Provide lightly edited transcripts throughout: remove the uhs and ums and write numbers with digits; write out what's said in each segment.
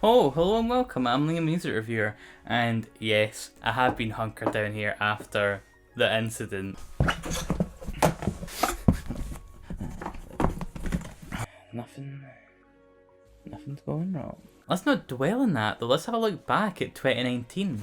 Oh, hello and welcome. I'm Liam, music reviewer, and yes, I have been hunkered down here after the incident. Nothing's going wrong. Let's not dwell on that though. Let's have a look back at 2019.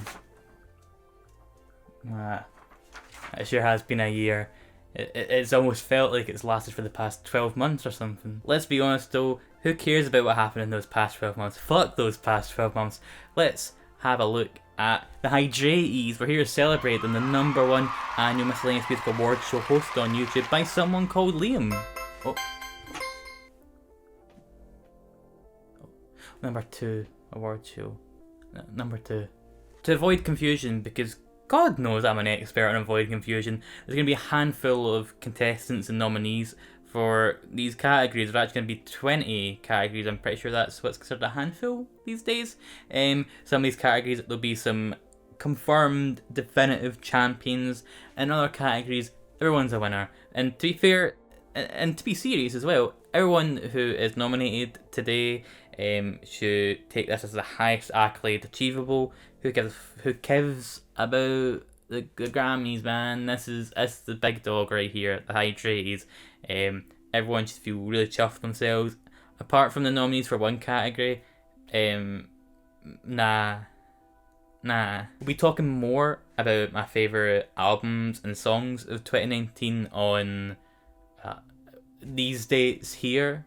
It sure has been a year. It's almost felt like it's lasted for the past 12 months or something. Let's be honest though, who cares about what happened in those past 12 months? Fuck those past 12 months. Let's have a look at the Hydraties. We're here to celebrate the #1 annual miscellaneous music award show hosted on YouTube by someone called Liam. Oh. #2 award show. #2. To avoid confusion, because God knows I'm an expert on avoiding confusion, there's going to be a handful of contestants and nominees for these categories. There's actually going to be 20 categories. I'm pretty sure that's what's considered a handful these days. Some of these categories, there'll be some confirmed definitive champions. In other categories, everyone's a winner. And to be fair, and to be serious as well, everyone who is nominated today should take this as the highest accolade achievable. Who gives about the Grammys, man? This is the big dog right here, the Hydraties. Everyone should feel really chuffed themselves. Apart from the nominees for one category, nah. We'll be talking more about my favourite albums and songs of 2019 on these dates here.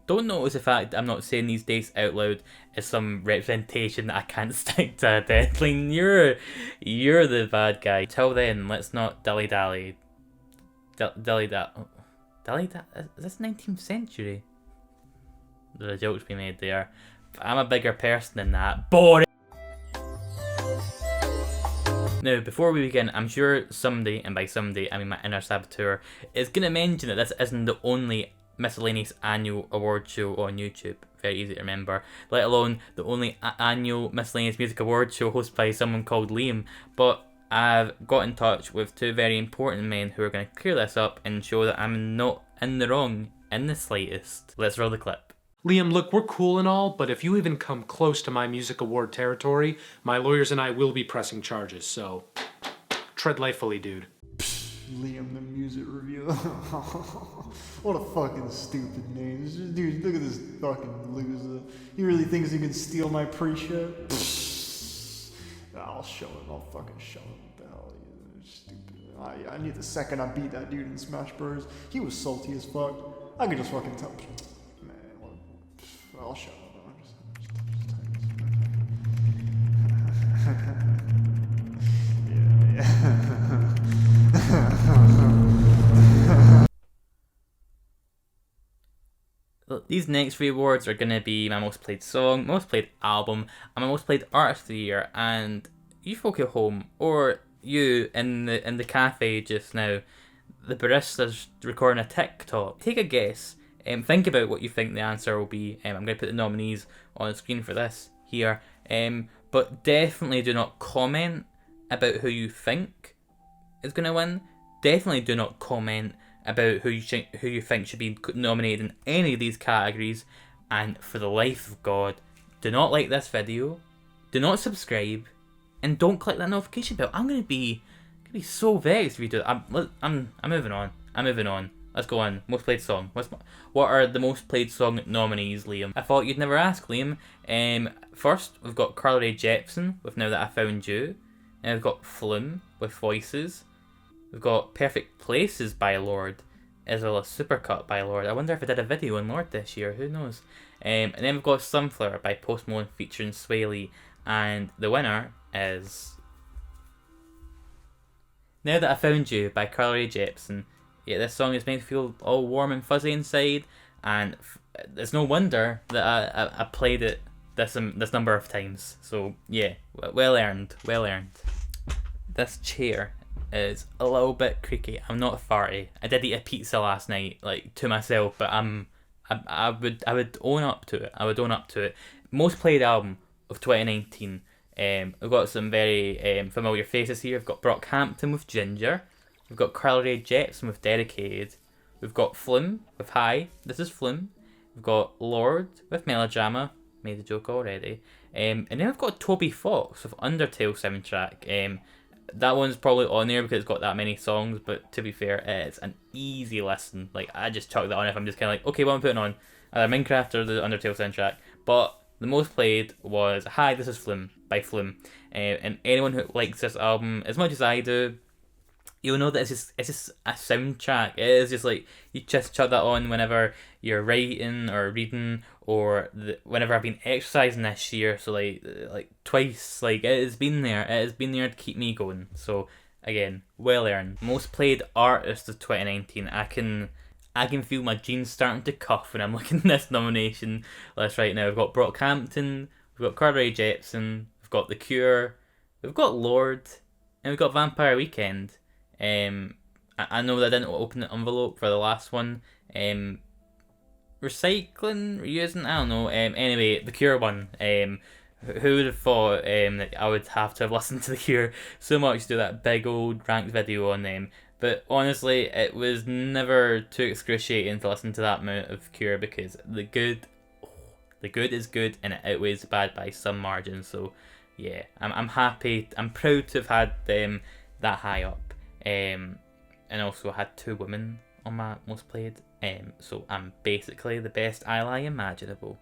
Don't notice the fact that I'm not saying these dates out loud as some representation that I can't stick to a deadline. You're the bad guy. Till then, let's not dilly-dally. Dilly-dally? Is this 19th century? There's a joke to be made there. I'm a bigger person than that. Boring! Now, before we begin, I'm sure somebody, and by somebody I mean my inner saboteur, is going to mention that this isn't the only miscellaneous annual award show on YouTube. Very easy to remember. Let alone the only annual miscellaneous music award show hosted by someone called Liam. But I've got in touch with two very important men who are going to clear this up and show that I'm not in the wrong in the slightest. Let's roll the clip. Liam, look, we're cool and all, but if you even come close to my music award territory, my lawyers and I will be pressing charges, so tread lightfully, dude. Liam the music reviewer. What a fucking stupid name. Dude, look at this fucking loser. He really thinks he can steal my pre-show? I'll show him. I'll fucking show him. What the hell? He's stupid. I knew the second I beat that dude in Smash Bros. He was salty as fuck. I could just fucking tell. I'll shut up. These next three awards are going to be my most played song, most played album, and my most played artist of the year. And you folk at home, or you in the cafe just now, the barista's recording a TikTok, take a guess. Think about what you think the answer will be. I'm going to put the nominees on the screen for this here. But definitely do not comment about who you think is going to win. Definitely do not comment about who you think should be nominated in any of these categories. And for the life of God, do not like this video, do not subscribe, and don't click that notification bell. I'm going to be so vexed if you do that. I'm moving on. Let's go on. Most played song. What are the most played song nominees, Liam? I thought you'd never ask, Liam. First, we've got Rae Jepsen with Now That I Found You. And we've got Flume with Voices. We've got Perfect Places by Lorde, as well as Supercut by Lorde. I wonder if I did a video on Lorde this year. Who knows? And then we've got Sunflower by Post Malone featuring Sway Lee. And the winner is Now That I Found You by Rae Jepsen. Yeah, this song is made me feel all warm and fuzzy inside, and it's no wonder that I played it this number of times. So yeah, well earned. This chair is a little bit creaky. I'm not farty. I did eat a pizza last night, like to myself, but I would own up to it. Most played album of 2019. We've got some very familiar faces here. We've got Brockhampton with Ginger. We've got Rae Jepsen with Dedicated. We've got Flume with Hi. This is Flume. We've got Lorde with Melodrama. made the joke already. And then we've got Toby Fox with Undertale soundtrack. That one's probably on there because it's got that many songs, but to be fair, it's an easy listen. Like, I just chuck that on if I'm just kind of like, okay, what am I putting on? Either Minecraft or the Undertale soundtrack. But the most played was Hi, This Is Flume by Flume. And anyone who likes this album as much as I do, you'll know that it's just a soundtrack. It is just like, you just chuck that on whenever you're writing or reading, or whenever I've been exercising this year. So like twice, like it has been there. It has been there to keep me going. So again, well earned. Most played artist of 2019. I can feel my jeans starting to cuff when I'm looking at this nomination list right now. We've got Brockhampton, we've got Rae Jepsen, we've got The Cure, we've got Lorde, and we've got Vampire Weekend. I know that I didn't open the envelope for the last one. Recycling, reusing, I don't know. Anyway, The Cure one. Who would have thought that I would have to have listened to The Cure so much to do that big old ranked video on them? But honestly, it was never too excruciating to listen to that amount of Cure, because the good is good and it outweighs the bad by some margin. So yeah, I'm happy. I'm proud to have had them that high up. And also had 2 women on my most played. So I'm basically the best ally imaginable.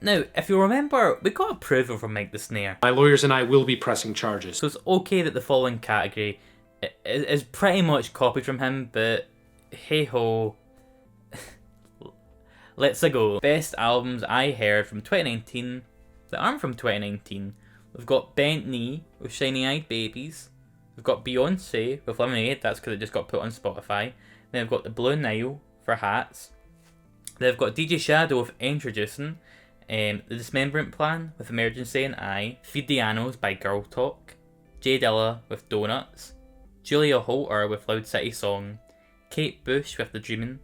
Now, if you remember, we got approval from Mike the Snare. My lawyers and I will be pressing charges. So it's okay that the following category is pretty much copied from him, but hey ho, let's go. Best albums I heard from 2019 that aren't from 2019. We've got Bent Knee with Shiny Eyed Babies. We've got Beyonce with Lemonade, that's because it just got put on Spotify. Then we've got the Blue Nile for Hats. Then we've got DJ Shadow with Endtroducing. The Dismemberment Plan with Emergency and I. Feed the Animals by Girl Talk. Jay Dilla with Donuts. Julia Holter with Loud City Song. Kate Bush with The Dreamin'.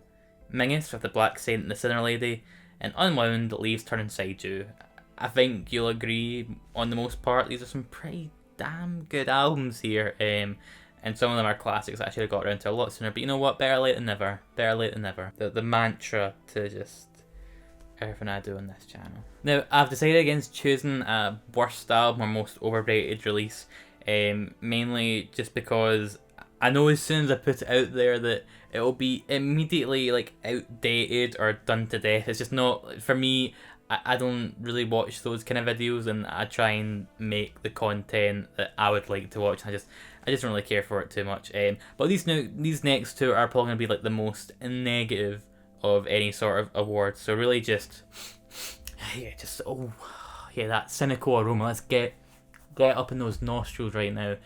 Mingus with The Black Saint and the Sinner Lady. And Unwound, Leaves Turn Inside You. I think you'll agree on the most part, these are some pretty damn good albums here, and some of them are classics that I should have got around to a lot sooner, but you know what, better late than never. The mantra to just everything I do on this channel. Now, I've decided against choosing a worst album or most overrated release, mainly just because I know as soon as I put it out there that it will be immediately like outdated or done to death. It's just not, for me, I don't really watch those kind of videos, and I try and make the content that I would like to watch. I just don't really care for it too much. But these next 2 are probably going to be like the most negative of any sort of award. So really just that cynical aroma. Let's get up in those nostrils right now.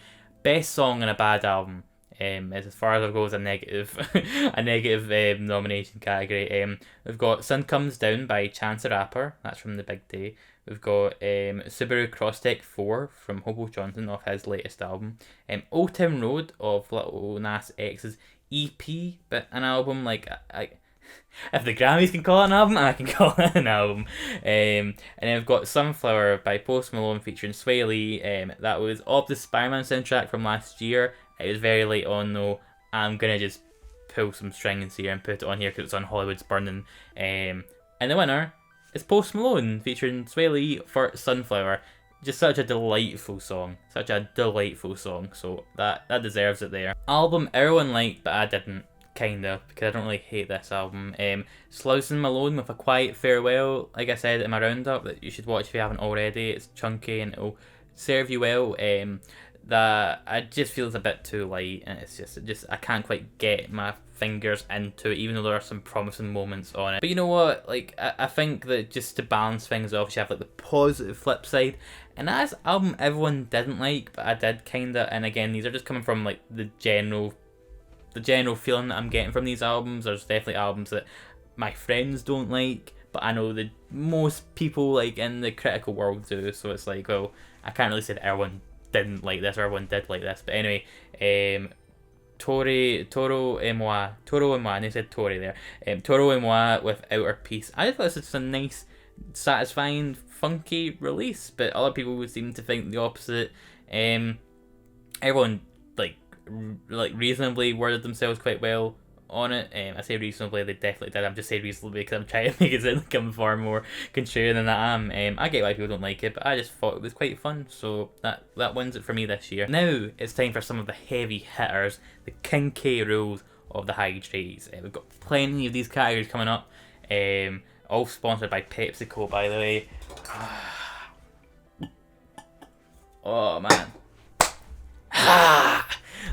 Best song in a bad album. As far as I go as a negative nomination category. We've got Sun Comes Down by Chance the Rapper, that's from The Big Day. We've got Subaru Crosstech 4 from Hobo Johnson off his latest album. Old Town Road of Lil Nas X's EP, but an album like if the Grammys can call it an album, I can call it an album. And then we've got Sunflower by Post Malone featuring Sway Lee. That was off the Spider-Man soundtrack from last year. It was very late on though. I'm gonna just pull some strings here and put it on here because it's on Hollywood's Burning. And the winner is Post Malone featuring Sway Lee for Sunflower. Just such a delightful song. So that deserves it there. Album everyone liked, but I didn't. Kinda, because I don't really hate this album. Sloughing Malone with A Quiet Farewell, like I said in my roundup, that you should watch if you haven't already. It's chunky and it'll serve you well. That I just feels a bit too light, and it's just I can't quite get my fingers into it, even though there are some promising moments on it. But you know what, like I think that just to balance things off, you have like the positive flip side, and that's album everyone didn't like, but I did kinda. And again, these are just coming from like the general feeling that I'm getting from these albums. There's definitely albums that my friends don't like, but I know that most people like in the critical world do, so it's like, well, I can't really say that everyone didn't like this or everyone did like this. But anyway, Toro et moi, and they said Tori there. Toro et moi with Outer Peace. I thought this was a nice, satisfying, funky release, but other people would seem to think the opposite. Everyone like reasonably worded themselves quite well on it. I say reasonably, they definitely did. I'm just saying reasonably because I'm trying to make it sound like I'm far more contrarian than I am. I get why people don't like it, but I just thought it was quite fun, so that wins it for me this year. Now it's time for some of the heavy hitters, the King K. Rool of the Hydraties. We've got plenty of these categories coming up, all sponsored by PepsiCo, by the way. Oh man.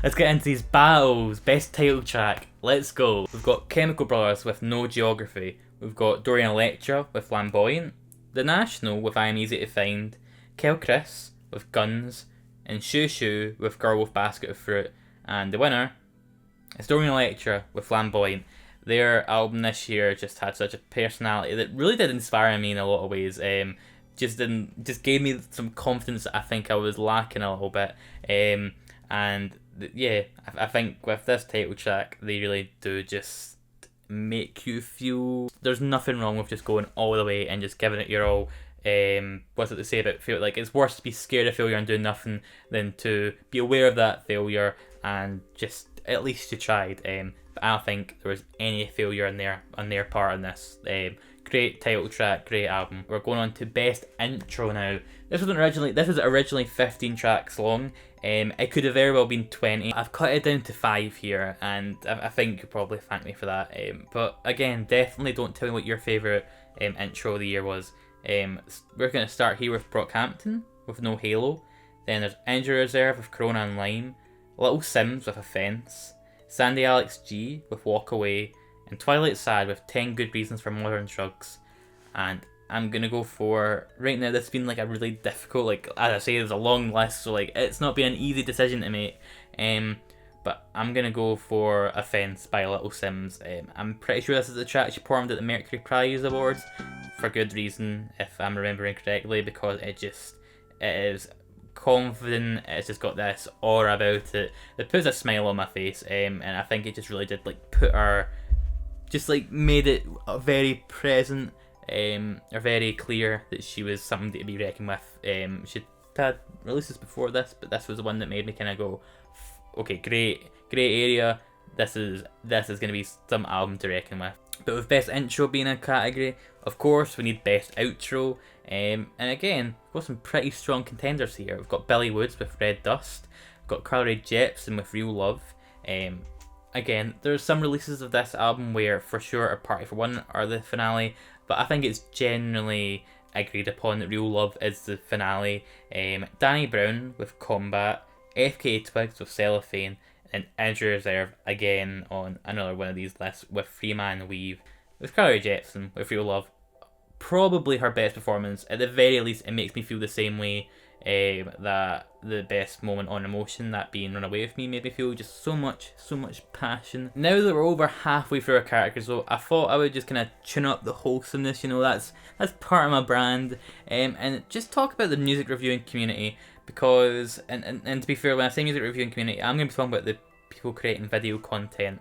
Let's get into these battles. Best title track. Let's go. We've got Chemical Brothers with No Geography. We've got Dorian Electra with Flamboyant. The National with I Am Easy to Find. Kel Chris with Guns. And Shoo Shoo with Girl with Basket of Fruit. And the winner is Dorian Electra with Flamboyant. Their album this year just had such a personality that really did inspire me in a lot of ways. Just gave me some confidence that I think I was lacking a little bit. I think with this title track, they really do just make you feel there's nothing wrong with just going all the way and just giving it your all. What's it to say about feel like it's worse to be scared of failure and do nothing than to be aware of that failure and just at least you tried. But I don't think there was any failure on their part in this. Great title track, great album. We're going on to best intro now. This was originally 15 tracks long. It could have very well been 20. I've cut it down to 5 here, and I think you'll probably thank me for that. But again, definitely don't tell me what your favourite intro of the year was. We're going to start here with Brockhampton with No Halo. Then there's Injury Reserve with Corona and Lime. Little Sims with Offence. Sandy Alex G with Walk Away. And Twilight Sad with 10 Good Reasons for Modern Drugs. And I'm going to go for, right now this has been like a really difficult, like as I say there's a long list, so like it's not been an easy decision to make. But I'm going to go for Offence by Little Sims. I'm pretty sure this is the track she performed at the Mercury Prize Awards, for good reason if I'm remembering correctly, because it is confident, it's just got this aura about it that puts a smile on my face, and I think it just really did like put her, just like made it very present, or very clear that she was something to be reckoned with. She'd had releases before this, but this was the one that made me kind of go, okay, great area. This is going to be some album to reckon with. But with best intro being a category, of course we need best outro. And again, we've got some pretty strong contenders here. We've got Billy Woods with Red Dust. We've got Rae Jepsen with Real Love. Again, there's some releases of this album where for sure A Party for One are the finale, but I think it's generally agreed upon that Real Love is the finale. Danny Brown with Combat. FKA Twigs with Cellophane. And Injury Reserve again on another one of these lists with Free Man Weave. With Rae Jepsen with Real Love, probably her best performance. At the very least, it makes me feel the same way that the best moment on Emotion, that being Run Away With Me, made me feel just so much passion. Now that we're over halfway through our characters though, I thought I would just kind of tune up the wholesomeness, that's part of my brand, and just talk about the music reviewing community, because, and to be fair, when I say music reviewing community, I'm going to be talking about the people creating video content.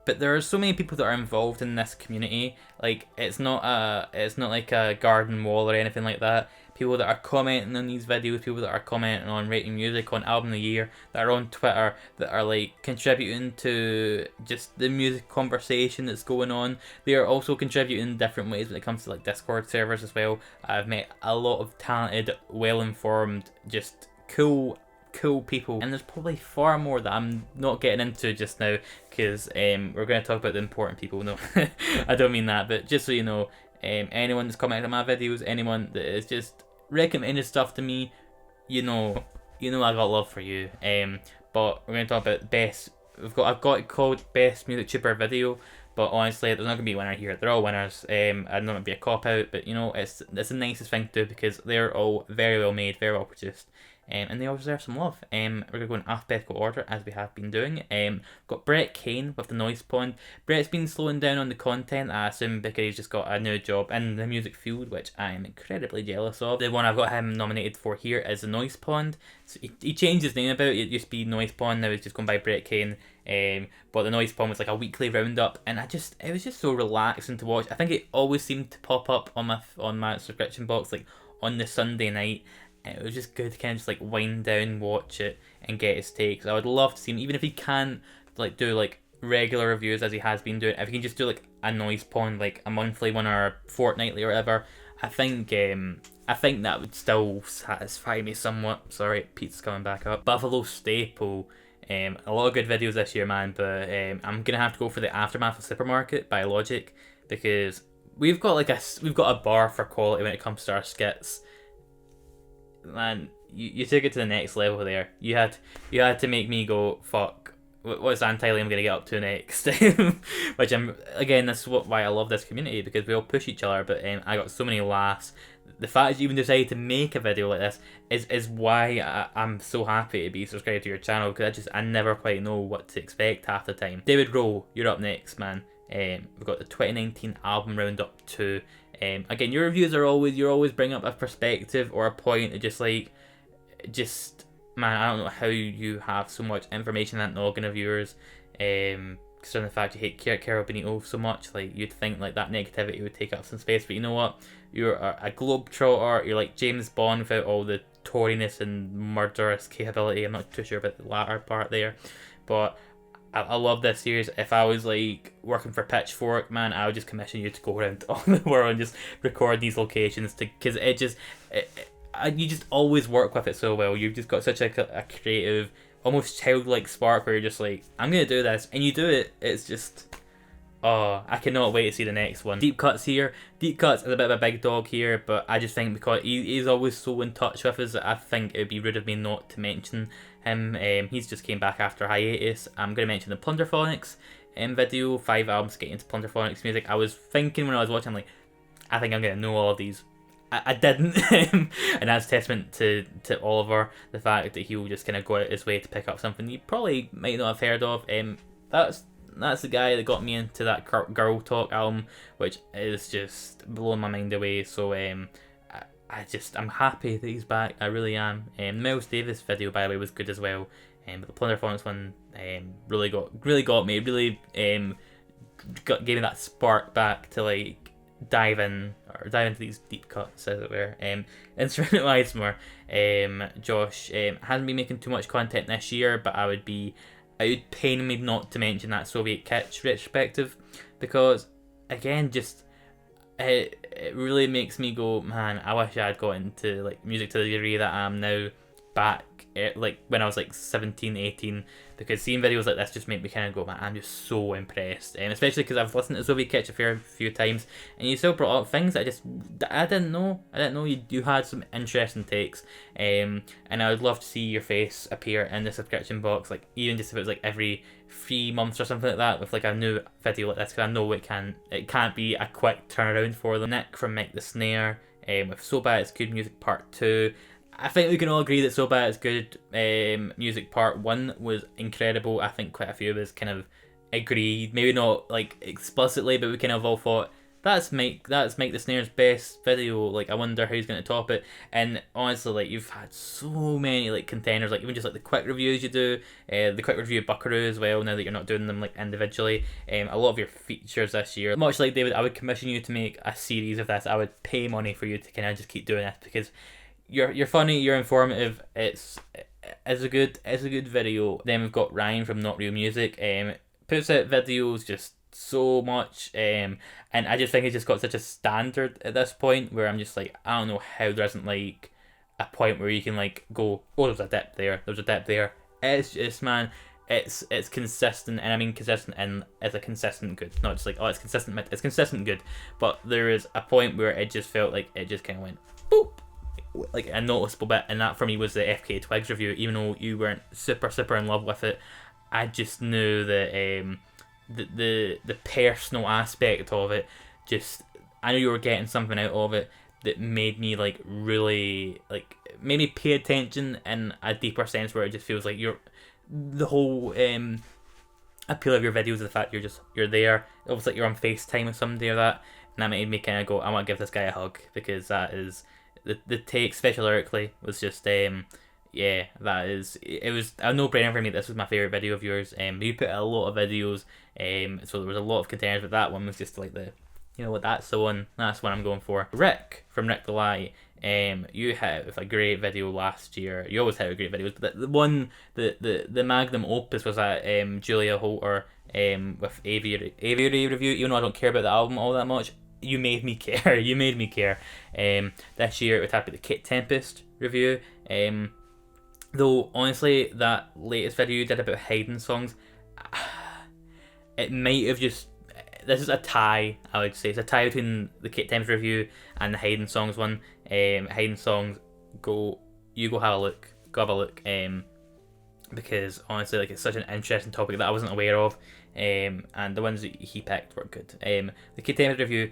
But there are so many people that are involved in this community. Like it's not like a garden wall or anything like that. People that are commenting on these videos, people that are commenting on rating music, on album of the year, that are on Twitter, that are like contributing to just the music conversation that's going on. They are also contributing in different ways when it comes to like Discord servers as well. I've met a lot of talented, well-informed, just cool people, and there's probably far more that I'm not getting into just now, because we're going to talk about the important people. No, I don't mean that, but just so you know, anyone that's commented on my videos, anyone that is just recommended stuff to me, you know I got love for you. But we're going to talk about best. I've got it called best music tuber video, but honestly, there's not going to be a winner here. They're all winners. I know it might be a cop out, but it's the nicest thing to do, because they're all very well made, very well produced. And they all deserve some love. We're going to go in alphabetical order, as we have been doing. We've got Brett Kane with The Noise Pond. Brett's been slowing down on the content, I assume, because he's just got a new job in the music field, which I am incredibly jealous of. The one I've got him nominated for here is The Noise Pond. So he changed his name about. It used to be Noise Pond, now he's just gone by Brett Kane. But The Noise Pond was like a weekly roundup, and it was just so relaxing to watch. I think it always seemed to pop up on my subscription box, like on the Sunday night. It was just good to kind of just like wind down, watch it, and get his takes. I would love to see him, even if he can't like do like regular reviews as he has been doing, if he can just do like a noise pond, like a monthly one or a fortnightly or whatever, I think that would still satisfy me somewhat. Sorry, Pete's coming back up. Buffalo Staple. A lot of good videos this year, man, but I'm gonna have to go for the Aftermath of Supermarket by Logic, because we've got a bar for quality when it comes to our skits. Man, you took it to the next level there. You had to make me go, fuck, what's Untitled I'm gonna get up to next? Which that's why I love this community, because we all push each other. But I got so many laughs. The fact that you even decided to make a video like this is why I'm so happy to be subscribed to your channel, because I never quite know what to expect half the time. David Rowe, you're up next, man. We've got the 2019 album roundup 2. Again, your reviews are always bring up a perspective or a point that man, I don't know how you have so much information in that noggin of yours. Considering the fact you hate Carol Benito so much, like you'd think like that negativity would take up some space, but you know what? You're a globetrotter. You're like James Bond without all the tawdiness and murderous capability. I'm not too sure about the latter part there, but I love this series. If I was like working for Pitchfork, man, I would just commission you to go around all the world and just record these locations, because you just always work with it so well. You've just got such a creative, almost childlike spark where you're just like, I'm gonna do this, and you do it. It's just, oh, I cannot wait to see the next one. Deep Cuts here. Deep Cuts is a bit of a big dog here, but I just think because he's always so in touch with us, I think it would be rude of me not to mention him. He's just came back after hiatus. I'm going to mention the Plunderphonics video, 5 albums getting into Plunderphonics music. I was thinking when I was watching, I'm like, I think I'm going to know all of these. I didn't, and that's testament to Oliver, the fact that he'll just kind of go out his way to pick up something you probably might not have heard of. That's the guy that got me into that Girl Talk album, which is just blowing my mind away. So I'm happy that he's back. I really am. Miles Davis video, by the way, was good as well. But the Plunderphonics one really got me. Really gave me that spark back to like dive into these deep cuts, as it were. Instrument-wise, more Josh hasn't been making too much content this year, but it would pain me not to mention that Soviet Kitsch retrospective, because again, just it really makes me go, man, I wish I had got into like music to the degree that I am now back like when I was like 17, 18, because seeing videos like this just make me kind of go, man, I'm just so impressed, and especially because I've listened to Soviet Kitsch a fair few times, and you still brought up things that I didn't know you had some interesting takes, and I would love to see your face appear in the subscription box, like even just if it was like every 3 months or something like that, with like a new video like this, because I know it can't be a quick turnaround for them. Nick from Mike the Snare, with So Bad It's Good Music Part 2. I think we can all agree that So Bad It's Good Music Part 1 was incredible. I think quite a few of us kind of agreed, maybe not like explicitly, but we kind of all thought, that's Mike the Snare's best video, like I wonder how he's going to top it. And honestly, like you've had so many like contenders, like even just like the quick reviews you do, the quick review of Buckaroo as well, now that you're not doing them like individually. A lot of your features this year, much like David, I would commission you to make a series of this. I would pay money for you to kind of just keep doing this, because you're funny, you're informative, it's a good video. Then we've got Ryan from Not Real Music, puts out videos just so much, and I just think it's just got such a standard at this point where I'm just like, I don't know how there isn't like a point where you can like go, oh, there's a dip there. It's just, man, it's consistent, and I mean consistent, and it's a consistent good, not just like, oh, it's consistent good, but there is a point where it just felt like it just kind of went boop, like a noticeable bit, and that for me was the FK Twigs review. Even though you weren't super in love with it, I just knew that the personal aspect of it, just I knew you were getting something out of it that made me like really like maybe pay attention in a deeper sense, where it just feels like the whole appeal of your videos is the fact you're there. It was like you're on FaceTime with somebody or that, and that made me kind of go, I want to give this guy a hug, because that is the take, especially lyrically, was just it was a no-brainer for me. This was my favourite video of yours. You put a lot of videos, so there was a lot of contenders, but that one was just like the You know what? That's the one. That's what I'm going for. Rick from Rick the Lie. You have a great video last year. You always have great videos, but the one, the magnum opus was that Julia Holter with Aviary review. Even though I don't care about the album all that much, you made me care. You made me care. This year it would have to be the Kit Tempest review. Though honestly, that latest video you did about hiding songs, it might have just. This is a tie, I would say. It's a tie between the Kate Tempest review and the Hidden Songs one. Hidden Songs, go have a look. Go have a look. Because honestly, like, it's such an interesting topic that I wasn't aware of. And the ones that he picked were good. The Kate Tempest review,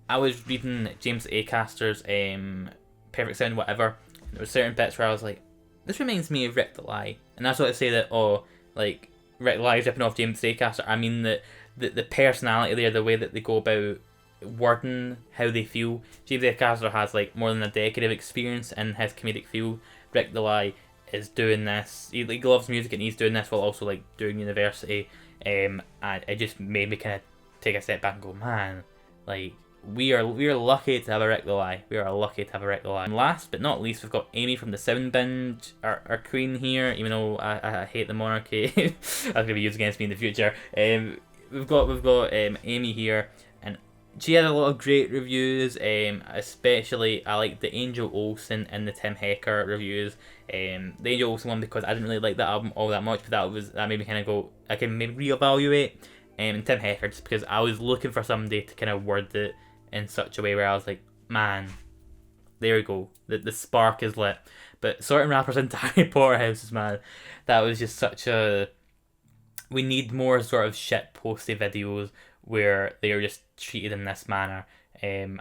I was reading James Acaster's Perfect Sound Whatever. And there were certain bits where I was like, this reminds me of Rick the Lie. And that's what I say that, like, Rick the Lie is ripping off James Acaster. I mean that the personality there, the way that they go about wording how they feel. James Acaster has like more than a decade of experience in his comedic field. Rick the Lie is doing this. He loves music and he's doing this while also like doing university. And it just made me kind of take a step back and go, man, like we are lucky to have a Rick the Lie. We are lucky to have a Rick the Lie. And last but not least, we've got Amy from the Sound Binge, our queen here. Even though I hate the monarchy, that's gonna be used against me in the future. We've got Amy here, and she had a lot of great reviews. Especially I like the Angel Olsen and the Tim Hecker reviews. The Angel Olsen one because I didn't really like that album all that much, but that made me kind of go. I can maybe reevaluate. And Tim Hecker just because I was looking for somebody to kind of word it in such a way where I was like, man, there we go. The spark is lit. But certain rappers into Harry Potter houses, man, that was just such a. We need more sort of shit posty videos where they are just treated in this manner. Harry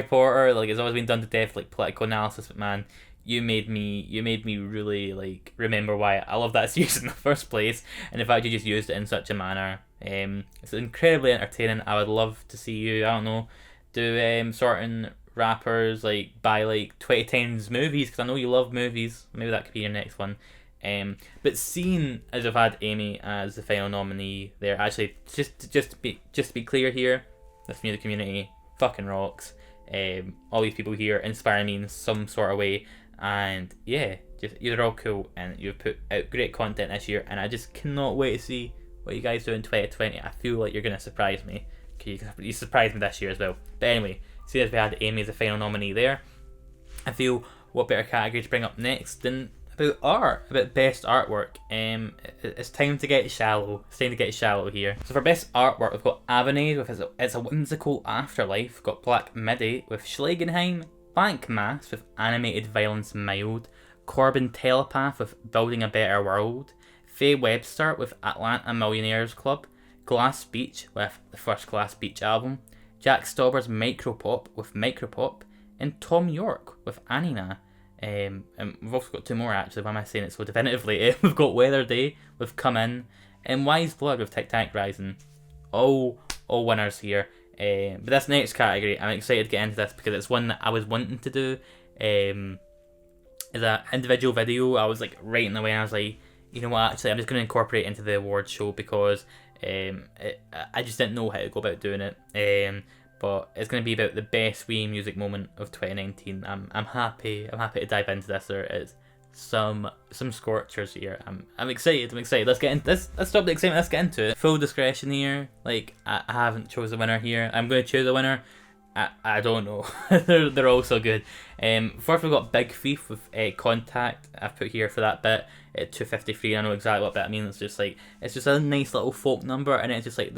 Potter, like, it's always been done to death, like political analysis, but man, you made me really like remember why I love that series in the first place, and the fact you just used it in such a manner. It's incredibly entertaining. I would love to see you, I don't know, do certain rappers like by like 2010s movies, because I know you love movies. Maybe that could be your next one. But seeing as I've had Amy as the final nominee there, actually just to be clear here, this music community fucking rocks. All these people here inspire me in some sort of way, and yeah, just you're all cool and you've put out great content this year, and I just cannot wait to see what you guys do in 2020. I feel like you're gonna surprise me. You surprised me this year as well. But anyway, seeing as we had Amy as the final nominee there, I feel what better category to bring up next than about art, about best artwork. It's time to get shallow. It's time to get shallow here. So for best artwork, we've got Avenade with It's a Whimsical Afterlife. We've got Black Midi with Schlegenheim, Bank Mass with Animated Violence Mild, Corbin Telepath with Building a Better World, Faye Webster with Atlanta Millionaires Club, Glass Beach with the First Glass Beach album, Jack Stauber's Micropop with Micropop, and Tom York with Anina. And we've also got two more actually. Why am I saying it so definitively? We've got Weather Day with Come In, and Wise Blood with Titanic Rising. All winners here. But this next category, I'm excited to get into this because it's one that I was wanting to do. As an individual video, I was like writing away, and I was like, you know what? Actually, I'm just going to incorporate it into the awards show because I just didn't know how to go about doing it. But it's going to be about the best wee music moment of 2019. I'm happy to dive into this. There is some scorchers here. I'm excited. Let's get into this. Let's stop the excitement. Let's get into it. Full discretion here. Like, I haven't chose a winner here. I'm going to choose a winner. I don't know. they're all so good. First we've got Big Thief with Contact. I've put here for that bit at 253. I know exactly what bit I mean. It's just a nice little folk number, and it's just like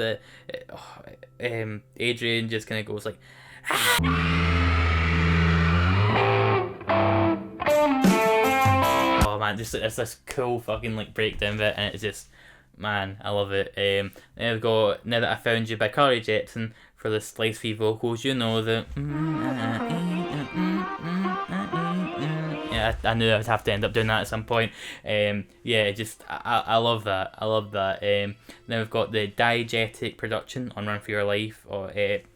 Adrian just kind of goes like. Oh man, just it's this cool fucking like breakdown bit, and it's just, man, I love it. Then we've got Now That I Found You by Rae Jepsen for the slice free vocals. You know the. Yeah, I knew I would have to end up doing that at some point. Yeah, just I love that. Then we've got the diegetic production on Run for Your Life or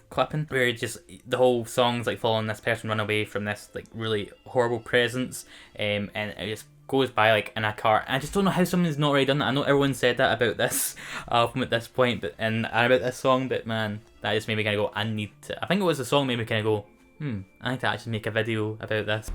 clipping, where just the whole song's like following this person run away from this like really horrible presence, and it just goes by like in a car. And I just don't know how someone's not already done that. I know everyone said that about this album at this point, and about this song, but man, that just made me kind of go, I need to. I think it was the song made me kind of go, I need to actually make a video about this.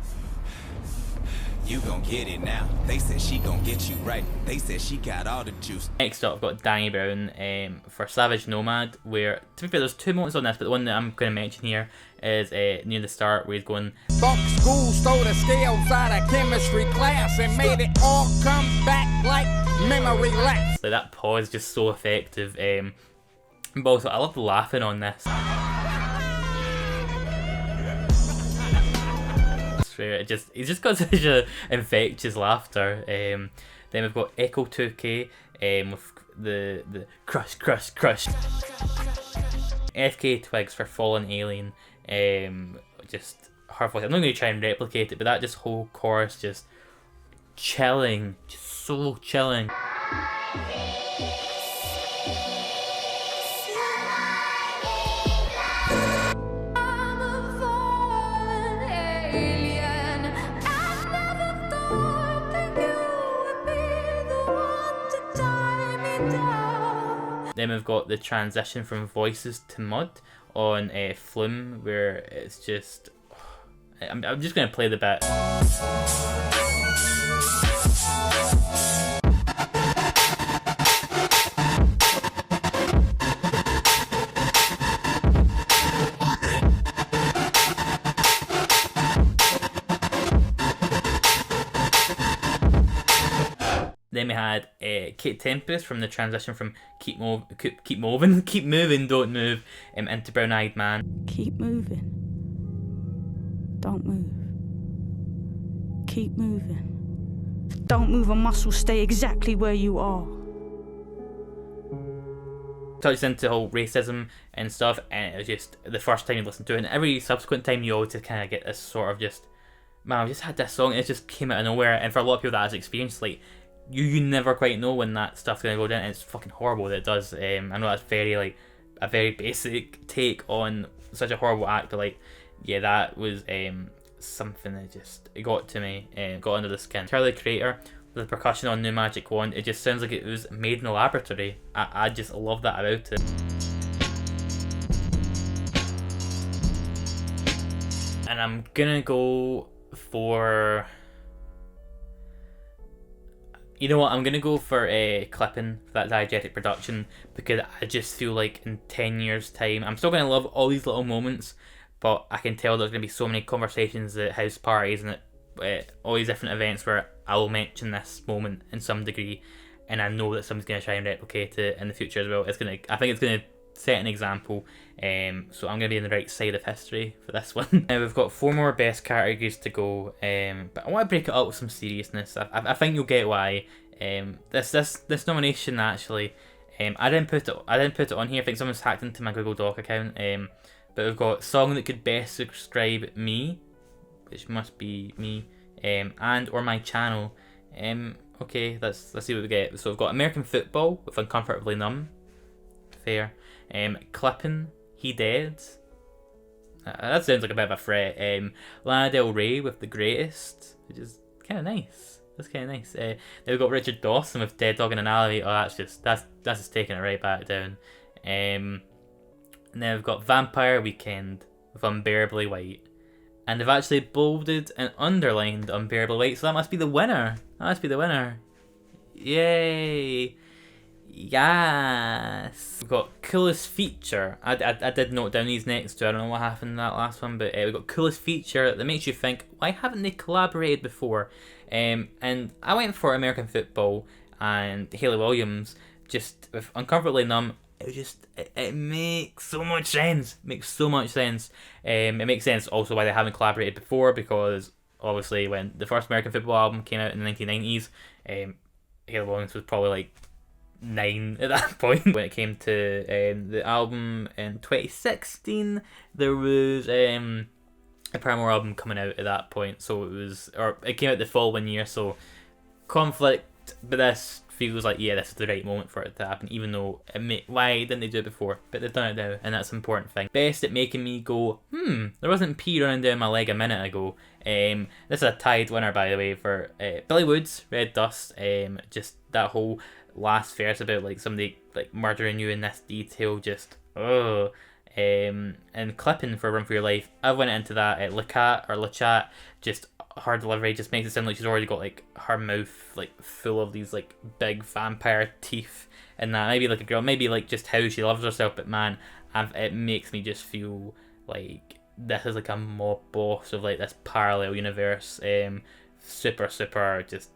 You gon' get it now. They said she gon' get you right. They said she got all the juice. Next up, I've got Danny Brown for Savage Nomad, where, to be fair, there's 2 moments on this, but the one that I'm going to mention here is near the start, where he's going, Fuck school, stole the scales out of chemistry class and made it all come back like memory lapse. like, that pause is just so effective. But also, I love laughing on this. He's just got such a infectious laughter. Then we've got Echo 2K with the crush. FK Twigs for Fallen Alien. Just her voice. I'm not going to try and replicate it, but that just whole chorus just chilling, just so chilling. Then we've got the transition from voices to mud on Flume, where it's just... I'm just going to play the bit. Then we had Kate Tempest from the transition from keep moving, don't move, into Brown Eyed Man. Keep moving. Don't move. Keep moving. Don't move a muscle, stay exactly where you are. Touches into the whole racism and stuff, and it was just the first time you listen to it, and every subsequent time you always just kind of get this sort of just, man, I just had this song, and it just came out of nowhere. And for a lot of people that has experienced, like, you never quite know when that stuff's gonna go down, and it's fucking horrible that it does. I know that's very, like, a very basic take on such a horrible act, but, like, yeah, that was something that just, it got to me, got under the skin. Tyler the Creator with the percussion on New Magic Wand, it just sounds like it was made in a laboratory. I just love that about it. And I'm gonna go for... You know what, I'm going to go for clipping for that diegetic production, because I just feel like in 10 years time, I'm still going to love all these little moments, but I can tell there's going to be so many conversations at house parties and at all these different events where I will mention this moment in some degree, and I know that someone's going to try and replicate it in the future as well. I think it's going to set an example, so I'm going to be on the right side of history for this one. Now we've got 4 more best categories to go, but I want to break it up with some seriousness. I think you'll get why. This nomination actually, I didn't put it on here. I think someone's hacked into my Google Doc account. But we've got song that could best describe me, which must be me, and or my channel. Okay, let's see what we get. So we've got American Football with Uncomfortably Numb. Fair. Clipping, He Dead. That sounds like a bit of a threat. Lana Del Rey with The Greatest, which is kind of nice. That's kind of nice. Then we've got Richard Dawson with Dead Dog in an Alley. Oh, that's just taking it right back down. And then we've got Vampire Weekend with Unbearably White. And they've actually bolded and underlined Unbearably White, so that must be the winner. Yay! Yes! We've got Coolest Feature. I did note down these next two. I don't know what happened in that last one, but we've got Coolest Feature that makes you think, why haven't they collaborated before? And I went for American Football and Hayley Williams, just with Uncomfortably Numb. It makes so much sense. It makes sense also why they haven't collaborated before, because obviously when the first American Football album came out in the 1990s, Hayley Williams was probably like 9 at that point. When it came to the album in 2016, there was a Paramore album coming out at that point, so it came out the following year, so conflict, but this feels like, yeah, this is the right moment for it to happen, even though why didn't they do it before? But they've done it now, and that's an important thing. Best at making me go, there wasn't pee running down my leg a minute ago. This is a tied winner, by the way, for Billy Woods, Red Dust. Just that whole last verse about like somebody like murdering you in this detail, just and Clipping for Run For Your Life. I went into that at Lechat, just her delivery just makes it sound like she's already got like her mouth like full of these like big vampire teeth, and that maybe like a girl, maybe like just how she loves herself, but man, it makes me just feel like this is like a mob boss of like this parallel universe. Super just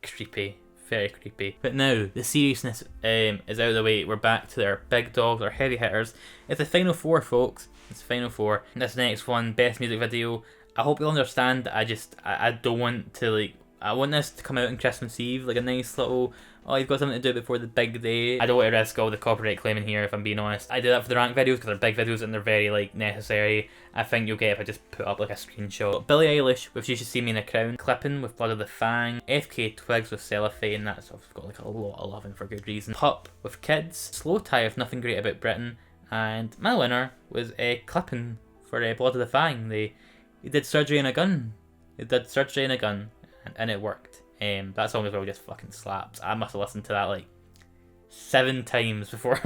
creepy, very creepy. But now the seriousness is out of the way. We're back to our big dogs, our heavy hitters. It's the final four, folks. It's the final four. This next one, best music video. I hope you'll understand that I don't want to like, I want this to come out on Christmas Eve, like a nice little, oh, you've got something to do before the big day. I don't want to risk all the copyright claim in here, if I'm being honest. I do that for the rank videos because they're big videos and they're very like necessary. I think you'll get if I just put up like a screenshot. Billie Eilish with You Should See Me in a Crown, Clipping with Blood of the Fang, FK Twigs with Cellophane, that's obviously got like a lot of loving for good reason. Pup with Kids, Slow Tie with Nothing Great About Britain, and my winner was Clipping for Blood of the Fang. He did surgery in a gun. And it worked. That song as well just fucking slaps. I must have listened to that like 7 times before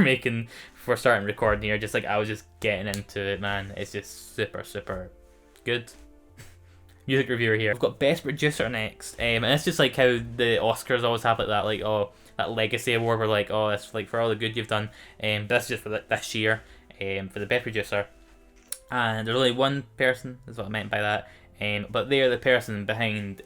starting recording here. Just like I was just getting into it, man. It's just super good. Music reviewer here. We've got best producer next, and it's just like how the Oscars always have like that, like that legacy award where like that's like for all the good you've done. But that's just for this year. For the best producer. And there's only one person, is what I meant by that. But they're the person behind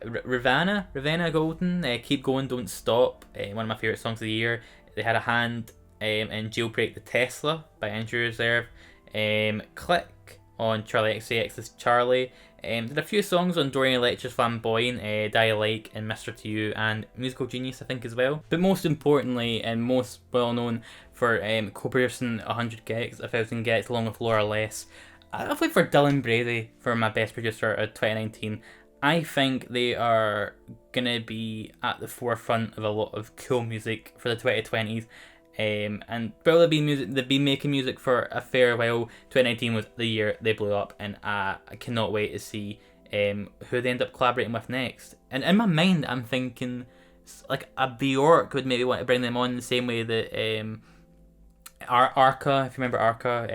Ravenna Golden, Keep Going, Don't Stop, one of my favourite songs of the year. They had a hand in Jailbreak the Tesla by Injury Reserve. Click on Charlie XCX's Charlie. Did a few songs on Dorian Electra's Flamboyant, Die Alike, and Mr. To You, and Musical Genius, I think, as well. But most importantly, and most well known for co-producing 100 Gex, 1000 Gex, along with Laura Less. I played for Dylan Brady for my best producer of 2019. I think they are gonna be at the forefront of a lot of cool music for the 2020s. And probably they've been making music for a fair while. 2019 was the year they blew up, and I cannot wait to see who they end up collaborating with next. And in my mind, I'm thinking like a Bjork would maybe want to bring them on the same way that Arca, if you remember Arca,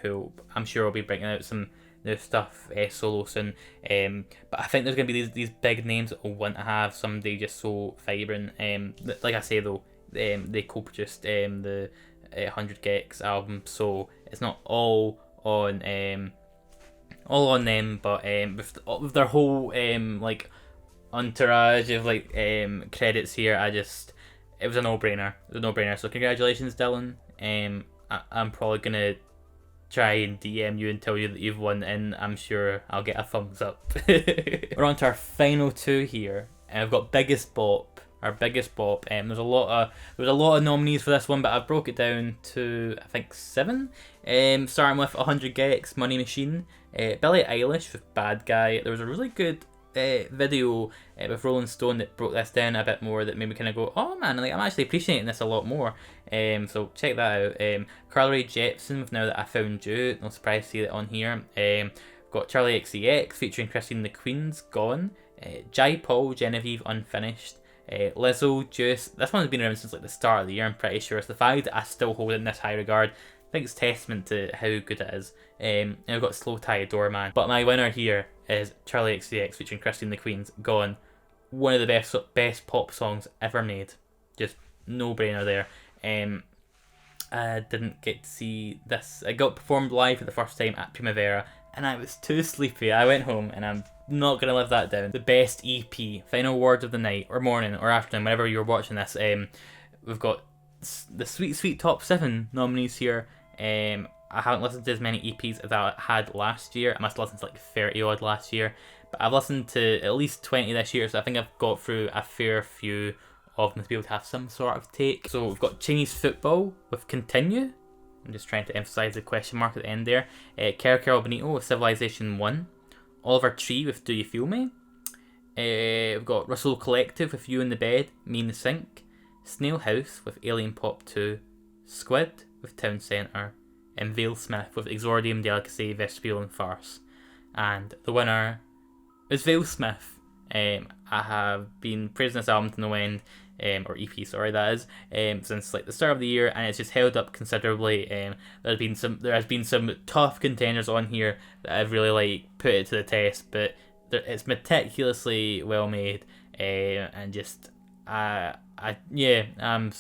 who I'm sure will be bringing out some new stuff solo soon. But I think there's going to be these big names that will want to have somebody just so vibrant. Like I say though, they co-produced the 100 Gex album, so it's not all on them, but with their whole like entourage of like credits here, it was a no-brainer. So congratulations, Dylan. I'm probably gonna try and DM you and tell you that you've won, and I'm sure I'll get a thumbs up. We're on to our final two here, and I've got biggest bop. Our biggest bop. There's a lot of nominees for this one, but I've broke it down to I think 7. Starting with 100 Gex, Money Machine, Billie Eilish with Bad Guy. There was a really good video with Rolling Stone that broke this down a bit more, that made me kind of go, oh man, like I'm actually appreciating this a lot more. So check that out. Rae Jepsen with Now That I Found You, no surprise to see that on here. Got Charlie XCX featuring Christine the Queen's Gone, Jai Paul, Genevieve Unfinished, Lizzo, Juice. This one's been around since like the start of the year, I'm pretty sure. So the fact that I still hold it in this high regard, I think it's testament to how good it is. And we've got Slow Tie, Doorman. But my winner here is Charlie XCX featuring Christine the Queen's Gone. One of the best pop songs ever made. Just no brainer there. I didn't get to see this. I got performed live for the first time at Primavera, and I was too sleepy. I went home, and I'm not going to live that down. The best EP, final word of the night, or morning, or afternoon, whenever you're watching this. We've got the sweet top 7 nominees here. I haven't listened to as many EPs as I had last year. I must have listened to like 30 odd last year, but I've listened to at least 20 this year, so I think I've got through a fair few of them to be able to have some sort of take. So we've got Chinese Football with Continue. I'm just trying to emphasise the question mark at the end there. Carol Benito with Civilization 1. Oliver Tree with Do You Feel Me? We've got Russell Collective with You in the Bed, Me in the Sink. Snail House with Alien Pop 2. Squid with Town Centre. And Vale Smith with Exordium, Delicacy, Vestibule and Farce. And the winner is Vale Smith. I have been praising this album to no end. or EP, sorry, that is, since like the start of the year, and it's just held up considerably. There has been some tough contenders on here that I've really like put it to the test, but it's meticulously well made, and just I'm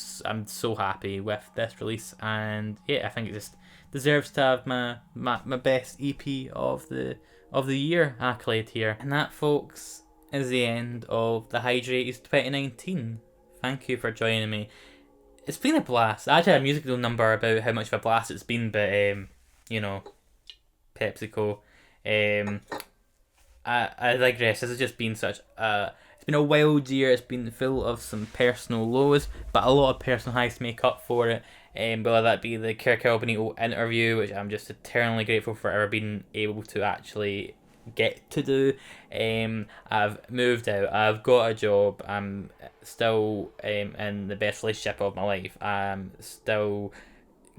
so happy with this release, and yeah, I think it just deserves to have my best EP of the year accolade here. And that, folks, is the end of the Hydraties 2019. Thank you for joining me. It's been a blast. I actually had a musical number about how much of a blast it's been, but PepsiCo. I digress. This has just been such a... It's been a wild year. It's been full of some personal lows, but a lot of personal highs to make up for it. Whether that be the Kirk Benito interview, which I'm just eternally grateful for ever being able to actually get to do. I've moved out. I've got a job. I'm still in the best relationship of my life. I'm still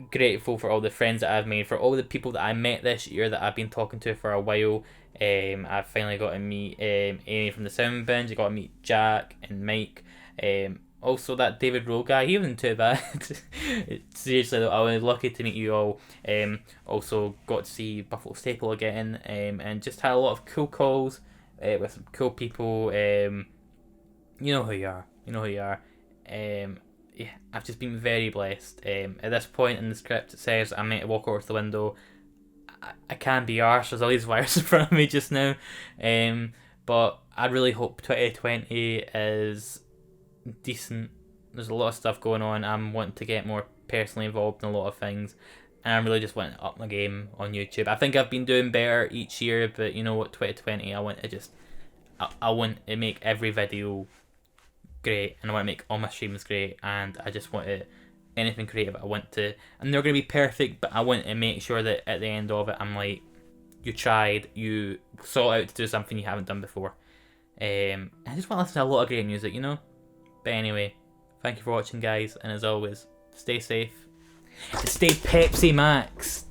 grateful for all the friends that I've made, for all the people that I met this year that I've been talking to for a while. I've finally got to meet Amy from the Sound Binge. I got to meet Jack and Mike. Also that David Rowe guy, he wasn't too bad. Seriously though, I was lucky to meet you all. Also got to see Buffalo Staple again, and just had a lot of cool calls with some cool people. You know who you are. Yeah, I've just been very blessed. At this point in the script, it says I'm meant to walk over to the window. I can't be arsed. There's all these wires in front of me just now. But I really hope 2020 is decent. There's a lot of stuff going on. I'm wanting to get more personally involved in a lot of things, and I'm really just wanting to up my game on YouTube. I think I've been doing better each year, but you know what, 2020, I want to make every video great, and I want to make all my streams great, and I just want to, anything creative I want to, and they're going to be perfect, but I want to make sure that at the end of it I'm like, you tried, you sought out to do something you haven't done before. I just want to listen to a lot of great music, But anyway, thank you for watching, guys, and as always, stay safe. Stay Pepsi Max.